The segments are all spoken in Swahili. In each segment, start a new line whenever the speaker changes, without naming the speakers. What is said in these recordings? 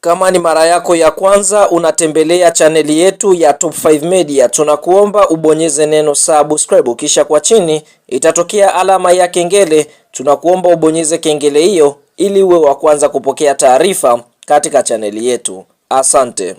Kama ni mara yako ya kwanza unatembelea chaneli yetu ya Top 5 Media, tunakuomba ubonyeze neno subscribe, kisha kwa chini itatokea alama ya kengele. Tunakuomba ubonyeze kengele hiyo ili uwe wa kwanza kupokea taarifa katika chaneli yetu. Asante.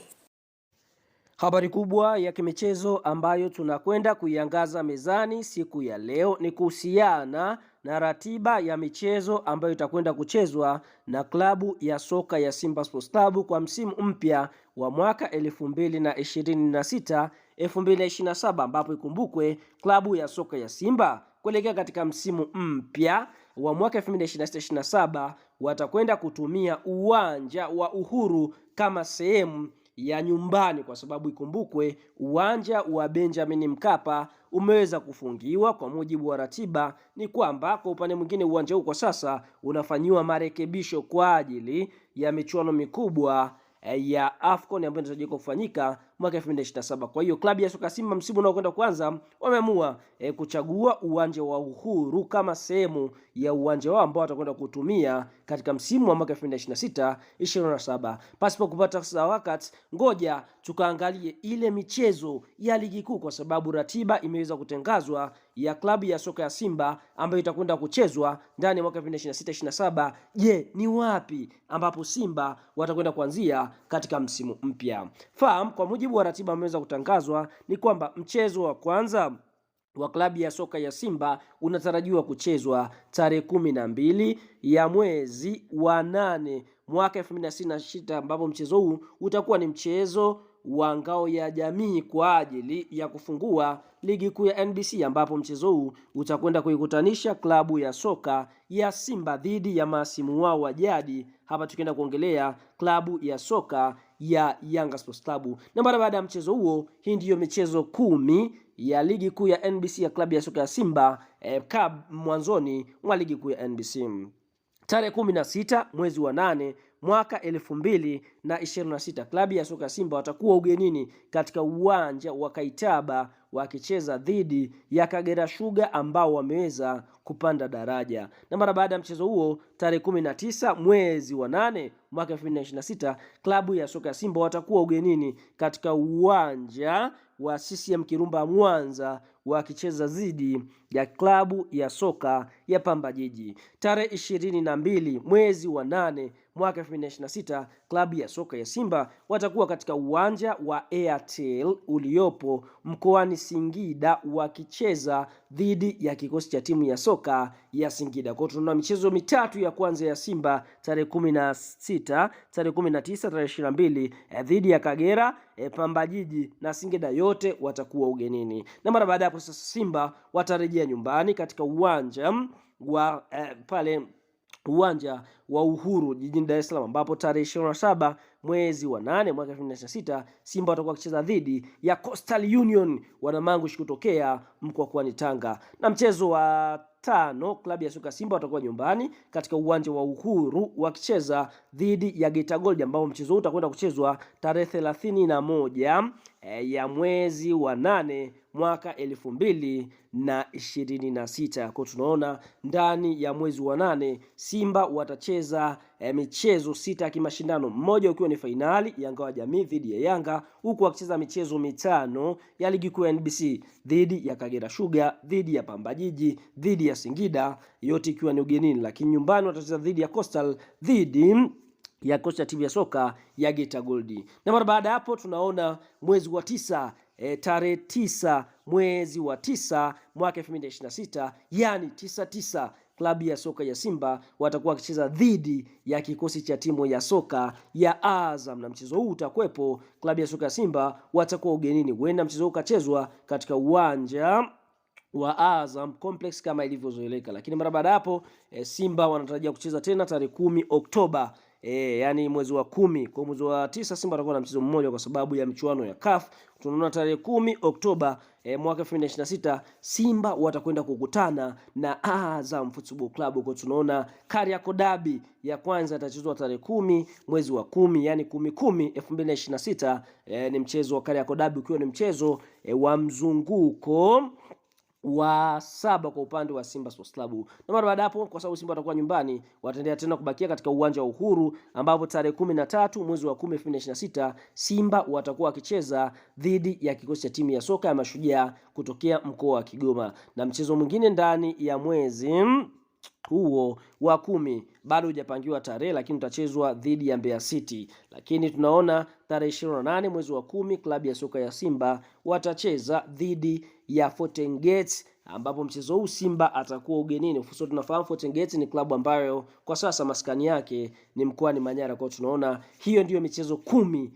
Habari kubwa ya kimichezo ambayo tunakwenda kuiangaza mezani siku ya leo ni kuhusiana na ratiba ya michezo ambayo itakwenda kuchezwa na klabu ya soka ya Simba Sports Club kwa msimu mpya wa mwaka 2026-2027, ambapo ikumbukwe klabu ya soka ya Simba kuelekea katika msimu mpya wa mwaka 2026-2027 watakwenda kutumia uwanja wa Uhuru kama sehemu ya nyumbani, kwa sababu ikumbukwe uwanja wa Benjamin Mkapa umeweza kufungiwa. Kwa mujibu wa ratiba ni kwamba kwa upande mwingine uwanja huu kwa sasa unafanyiwa marekebisho kwa ajili ya michuano mikubwa ya AFCON ambayo inatarajiwa kufanyika mwaka 2027. Kwa hiyo klabu ya soka Simba msimu unaokwenda kwanza wameamua kuchagua uwanja wa Uhuru kama sehemu ya uwanja wao ambao watakwenda kutumia katika msimu wa mwaka 2026-2027. Pasipo kupata wakati, ngoja tukaangalie ile michezo ya ligi kuu, kwa sababu ratiba imeweza kutangazwa ya klabu ya soka ya Simba ambayo itakwenda kuchezwa ndani ya mwaka 2026-2027. Je, ni wapi ambapo Simba watakwenda kuanzia katika msimu mpya? Fahamu kwa mujibu wa ratiba imeweza kutangazwa ni kwamba mchezo wa kwanza wa klabu ya soka ya Simba unatarajiwa kuchezwa tarehe 12 ya mwezi wa 8 mwaka 2026, ambapo mchezo huu utakuwa ni mchezo wa ngao ya jamii kwa ajili ya kufungua ligi kuu ya NBC, ambapo mchezo huu utakwenda kuikutanisha klabu ya soka ya Simba dhidi ya mahasimu wao wa jadi. Hapa tukienda kuongelea klabu ya soka ya Yanga Sports Club. Na mara baada ya mchezo huo, hii ndiyo michezo 10 ya ligi kuu ya NBC ya klabu ya soka ya Simba mwanzoni mwa ligi kuu ya NBC. Tarehe 16 mwezi wa 8 mwaka 2026 klabu ya soka Simba watakuwa ugenini katika uwanja wa Kaitaba wakicheza dhidi ya Kagera Sugar ambao wameweza kupanda daraja. Na mara baada ya mchezo huo tarehe 19 mwezi wa 8 mwaka 2026 klabu ya soka Simba watakuwa ugenini katika uwanja wa CCM Kirumba Mwanza wakicheza dhidi ya klabu ya soka ya Pamba Jiji. Tarehe 22 mwezi wa 8 mwaka 2026 klabu ya soka ya Simba watakuwa katika uwanja wa Airtel uliopo mkoani Singida wakicheza dhidi ya kikosi cha timu ya soka ya Singida. Kwa hiyo tuna michezo mitatu ya kwanza ya Simba tarehe 16, tarehe 19, tarehe 22 dhidi ya Kagera, Pamba Jiji na Singida, yote watakuwa ugenini. Na mara baada ya hapo sasa Simba watarejea nyumbani katika uwanja wa pale uwanja wa Uhuru jijini Dar es Salaam, ambapo tarehe 27 mwezi wa 8 mwaka 2026 Simba watakuwa wakicheza dhidi ya Coastal Union Wanamangush kutokea mkoani Tanga. Na mchezo wa 5 klabu ya soka Simba watakuwa nyumbani katika uwanja wa Uhuru wakicheza dhidi ya Geita Gold, ambao mchezo huu utakwenda kuchezwa tarehe 31 ya mwezi wa 8 mwaka 2026. Kwa tunaona ndani ya mwezi wa 8 Simba watacheza michezo 6 ya kimashindano, mmoja ukiwa ni fainali ya ngao ya jamii dhidi ya Yanga, huku wakicheza michezo 5 ya ligi kuu ya NBC dhidi ya Kagera Sugar, dhidi ya Pamba Jiji, dhidi ya Singida, yote ikiwa ni ugenini, lakini nyumbani watacheza dhidi ya Coastal, dhidi ya kocha timu ya soka ya Geita Gold. Na mara baada hapo tunaona mwezi wa 9 tarehe 9 mwezi wa 9 mwaka 2026, yani 9/9 klabu ya soka ya Simba watakuwa wakicheza dhidi ya kikosi cha timu ya soka ya Azam, na mchezo huu utakuwepo klabu ya soka ya Simba watakuwa ugenini. Huenda mchezo huu ukachezwa katika uwanja wa Azam Complex kama ilivyozoeleka, lakini mara baada hapo Simba wanatarajia kucheza tena tarehe 10 Oktoba, yani mwezi wa 10. Kwa mwezi wa 9 Simba watakuwa na mchezo mmoja kwa sababu ya michuano ya CAF. Tunaona tarehe 10 Oktoba mwaka 2026 Simba watakwenda kukutana na Azam Football Club. Kwa tunaona Kariakoo Derby ya kwanza itachezwa tarehe 10 mwezi wa 10, yani 10/10/2026. Ni mchezo wa Kariakoo Derby ukiwa ni mchezo wa mzunguko wa 7 kwa upande wa Simba Sports Club. Na mara baada hapo, kwa sababu Simba watakuwa nyumbani, wataendelea tena kubakia katika uwanja wa Uhuru, ambapo tarehe 13 mwezi wa 10 2026 Simba watakuwa wakicheza dhidi ya kikosi cha timu ya soka ya Mashujaa kutokea mkoa wa Kigoma. Na mchezo mwingine ndani ya mwezi huo wa 10 bado hujapangiwa tarehe, lakini utachezwa dhidi ya Mbeya City. Lakini tunaona tarehe 28 mwezi wa 10 klabu ya soka ya Simba watacheza dhidi ya Fountain Gate, ambapo mchezo huu Simba atakuwa ugenini. Fuso tunafahamu Fountain Gate ni klabu ambayo kwa sasa maskani yake ni mkoani Manyara. Kwa tunaona hiyo ndiyo michezo 10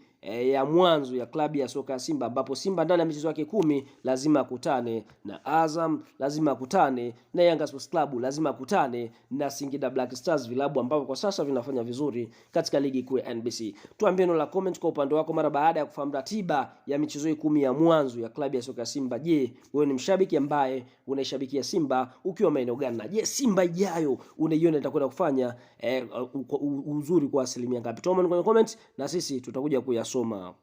ya mwanzo ya klabu ya soka ya Simba, ambapo Simba ndani ya michezo yake 10 lazima akutane na Azam, lazima akutane na Yanga Sports Club, lazima akutane na Singida Black Stars, vilabu ambavyo kwa sasa vinafanya vizuri katika ligi kuu ya NBC. Tuambie neno la comment kwa upande wako mara baada ya kufahamu ratiba ya michezo 10 ya mwanzo ya klabu ya soka ya Simba. Je, wewe ni mshabiki ambaye unaishabikia Simba ukiwa maeneo gani? Na je, Simba ijayo unaiona itakwenda kufanya uzuri kwa asilimia ngapi? Toa maoni kwenye comment na sisi tutakuja kuyasoma.